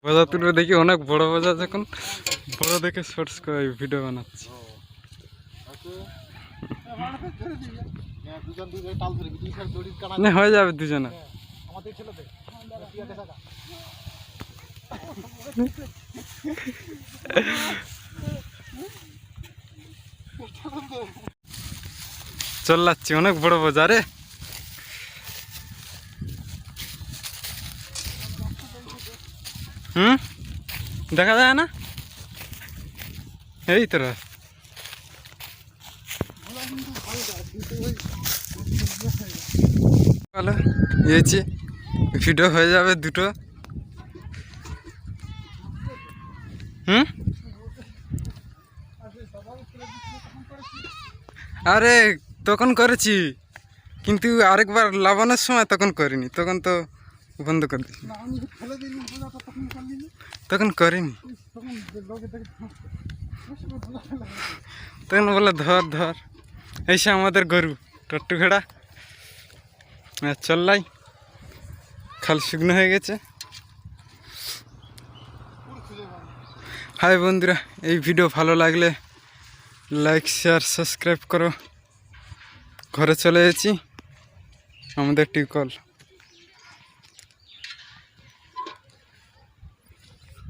বাজার তুলে দেখি অনেক বড় বাজার, যখন বড় দেখে শর্টস করে ভিডিও বানাচ্ছি। না হয়ে যাবে দুজনে। চল যাচ্ছি, অনেক বড় বাজারে। দেখা যায় না এই তোরা ভালো ইয়েছি, ভিডিও হয়ে যাবে দুটো। আরে তখন করেছি, কিন্তু আরেকবার লাগানোর সময় তখন করিনি, তখন তো বন্ধ করে দিচ্ছি। তখন করিনি, তখন বলে ধর ধর। এইসে আমাদের গরু টট্টু ঘোড়া চললাই, খাল শুকনো হয়ে গেছে। হাই বন্ধুরা, এই ভিডিও ভালো লাগলে লাইক শেয়ার সাবস্ক্রাইব করো। ঘরে চলে এসেছি, আমাদের টিউকল।